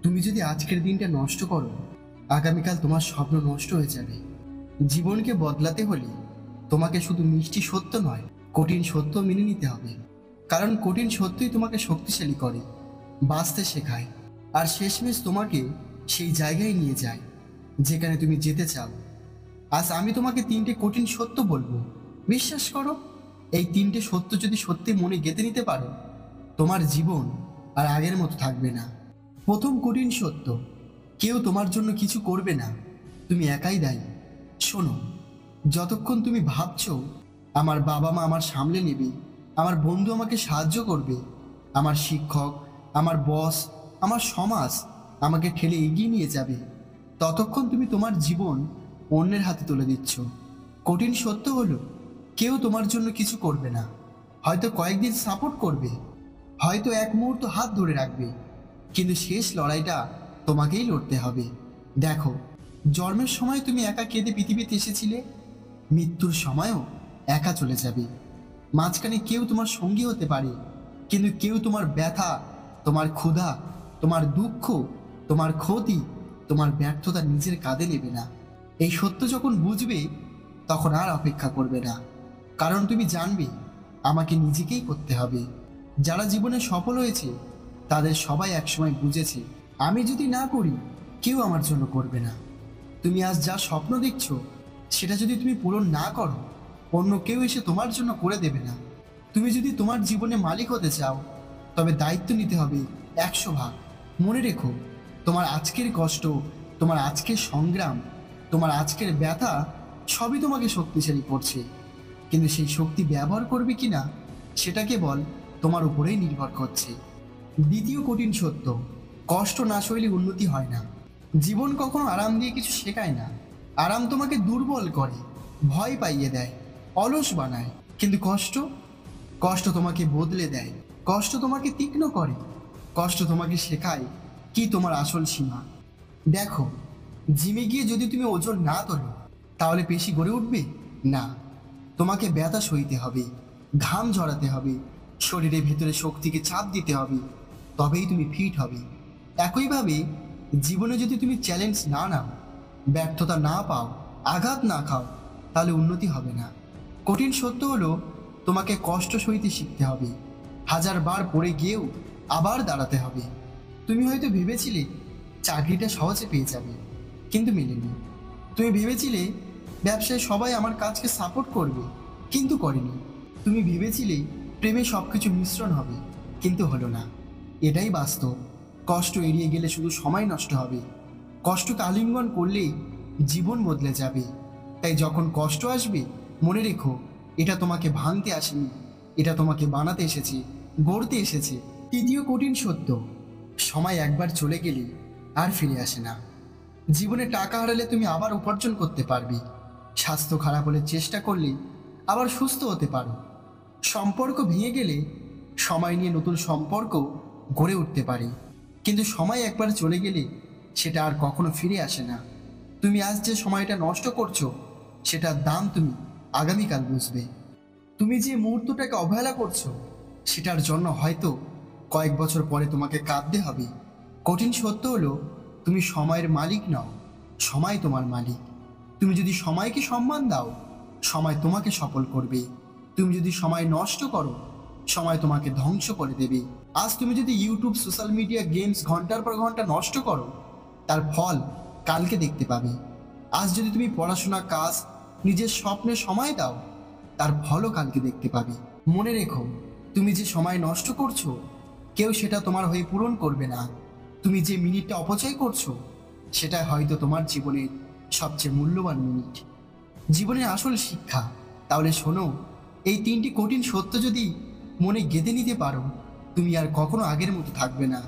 তুমি যদি আজকের দিনটা নষ্ট করো, আগামীকাল তোমার স্বপ্ন নষ্ট হয়ে যাবে। জীবনকে বদলাতে হলে তোমাকে শুধু মিষ্টি সত্য নয়, কঠিন সত্য মেনে নিতে হবে। কারণ কঠিন সত্যই তোমাকে শক্তিশালী করে, বাঁচতে শেখায়, আর শেষমেশ তোমাকে সেই জায়গায় নিয়ে যায় যেখানে তুমি যেতে চাও। আজ আমি তোমাকে 3টে কঠিন সত্য বলবো। বিশ্বাস করো, এই 3টে সত্য যদি সত্যি মনে গেঁথে নিতে পারো, তোমার জীবন আর আগের মতো থাকবে না। প্রথম কঠিন সত্য, কেউ তোমার জন্য কিছু করবে না, তুমি একাই দায়ী। শোনো, যতক্ষণ তুমি ভাবছো আমার বাবা মা আমার সামলে নেবে, আমার বন্ধু আমাকে সাহায্য করবে, আমার শিক্ষক, আমার বস, আমার সমাজ আমাকে ঠেলে এগিয়ে নিয়ে যাবে, ততক্ষণ তুমি তোমার জীবন অন্যের হাতে তুলে দিচ্ছ। কঠিন সত্য হলো, কেউ তোমার জন্য কিছু করবে না। হয়তো কয়েকদিন সাপোর্ট করবে, হয়তো এক মুহূর্ত হাত ধরে রাখবে, কিন্তু শেষ লড়াইটা তোমাকেই লড়তে হবে। দেখো, জন্মের সময় তুমি একা কেঁদে পৃথিবীতে এসেছিলে, মৃত্যুর সময়ও একা চলে যাবে। মাঝখানে কেউ তোমার সঙ্গী হতে পারে, কিন্তু কেউ তোমার ব্যথা, তোমার ক্ষুধা, তোমার দুঃখ, তোমার ক্ষতি, তোমার ব্যর্থতা নিজের কাঁধে নেবে না। এই সত্য যখন বুঝবে, তখন আর অপেক্ষা করবে না, কারণ তুমি জানবে আমাকে নিজেকেই করতে হবে। যারা জীবনে সফল হয়েছে তাদের সবাই একসময় বুঝেছে, আমি যদি না করি কেউ আমার জন্য করবে না। তুমি আজ যা স্বপ্ন দেখছো, সেটা যদি তুমি পূরণ না করো, অন্য কেউ এসে তোমার জন্য করে দেবে না। তুমি যদি তোমার জীবনে মালিক হতে চাও, তবে দায়িত্ব নিতে হবে 100 ভাগ। মনে রেখো, তোমার আজকের কষ্ট, তোমার আজকের সংগ্রাম, তোমার আজকের ব্যথা সবই তোমাকে শক্তিশালী করছে, কিন্তু সেই শক্তি ব্যবহার করবে কিনা সেটা কেবল তোমার উপরেই নির্ভর করছে। দ্বিতীয় কঠিন সত্য, কষ্ট না সইলে উন্নতি হয় না। জীবন কখনো আরাম দিয়ে কিছু শেখায় না। আরাম তোমাকে দুর্বল করে, ভয় পাইয়ে দেয়, অলস বানায়, কিন্তু কষ্ট, কষ্ট তোমাকে বদলে দেয়। কষ্ট তোমাকে তীক্ষ্ণ করে, কষ্ট তোমাকে শেখায় কি তোমার আসল সীমা। দেখো, জিমে গিয়ে যদি তুমি ওজন না তোলো, তাহলে পেশি গড়ে উঠবে না। তোমাকে ব্যথা সইতে হবে, ঘাম ঝরাতে হবে, শরীরের ভেতরে শক্তিকে চাপ দিতে হবে, তবেই তুমি ফিট হবে। একইভাবে জীবনে যদি তুমি চ্যালেঞ্জ না নাও, ব্যর্থতা না পাও, আঘাত না খাও, তাহলে উন্নতি হবে না। কঠিন সত্য হলো, তোমাকে কষ্ট সইতে শিখতে হবে। 1000বার পড়ে গিয়েও আবার দাঁড়াতে হবে। তুমি হয়তো ভেবেছিলে চাকরিটা সহজে পেয়ে যাবে, কিন্তু মেলেনি। তুমি ভেবেছিলে ব্যবসায় সবাই আমার কাজকে সাপোর্ট করবে, কিন্তু করেনি। তুমি ভেবেছিলে প্রেমে সব কিছু মিশ্রণ হবে, কিন্তু হলো না। এটাই বাস্তব। কষ্ট এড়িয়ে গেলে শুধু সময় নষ্ট হবে, কষ্টকে আলিঙ্গন করলেই জীবন বদলে যাবে। তাই যখন কষ্ট আসবে, মনে রেখো, এটা তোমাকে ভাঙতে আসেনি, এটা তোমাকে বানাতে এসেছে, গড়তে এসেছে। তৃতীয় কঠিন সত্য, সময় একবার চলে গেলে আর ফিরে আসে না। জীবনে টাকা হারালে তুমি আবার উপার্জন করতে পারবে, স্বাস্থ্য খারাপ হলে চেষ্টা করলে আবার সুস্থ হতে পারো, সম্পর্ক ভেঙে গেলে সময় নিয়ে নতুন সম্পর্ক গড়ে উঠতে পারে, কিন্তু সময় একবার চলে গেলে সেটা আর কখনো ফিরে আসে না। তুমি আজ যে সময়টা নষ্ট করছো, সেটার দাম তুমি আগামীকাল বুঝবে। তুমি যে মুহূর্তটাকে অবহেলা করছো, সেটার জন্য হয়তো কয়েক বছর পরে তোমাকে কাঁদতে হবে। কঠিন সত্য হলো, তুমি সময়ের মালিক নও, সময় তোমার মালিক। তুমি যদি সময়কে সম্মান দাও, সময় তোমাকে সফল করবে। তুমি যদি সময় নষ্ট করো, সময় তোমাকে ধ্বংস করে দেবে। আজ তুমি যদি ইউটিউব, সোশ্যাল মিডিয়া, গেমস ঘন্টার পর ঘন্টা নষ্ট করো, তার ফল কালকে দেখতে পাবে। আজ যদি তুমি পড়াশোনা, কাজ, নিজের স্বপ্নে সময় দাও, তার ফলও কালকে দেখতে পাবে। মনে রেখো, তুমি যে সময় নষ্ট করছো, কেউ সেটা তোমার হয়ে পূরণ করবে না। তুমি যে মিনিটটা অপচয় করছো, সেটা হয়তো তোমার জীবনের সবচেয়ে মূল্যবান মিনিট। জীবনের আসল শিক্ষা তাহলে শোনো, এই 3টি কঠিন সত্য যদি মনে গেঁথে নিতে পারো, তুমি আর কখনো আগের মতো থাকবে না।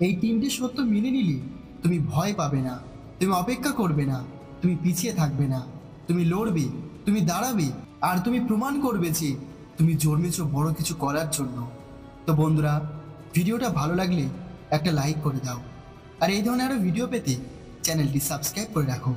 এই 3টে সত্য মেনে নিলে তুমি ভয় পাবে না, তুমি অপেক্ষা করবে না, তুমি পিছিয়ে থাকবে না, তুমি লড়বে, তুমি দাঁড়াবে, আর তুমি প্রমাণ করবে যে তুমি জন্মেছো বড় কিছু করার জন্য। তো বন্ধুরা, ভিডিওটা ভালো লাগলে একটা লাইক করে দাও, আর এই ধরনের আরও ভিডিও পেতে চ্যানেলটি সাবস্ক্রাইব করে রাখো।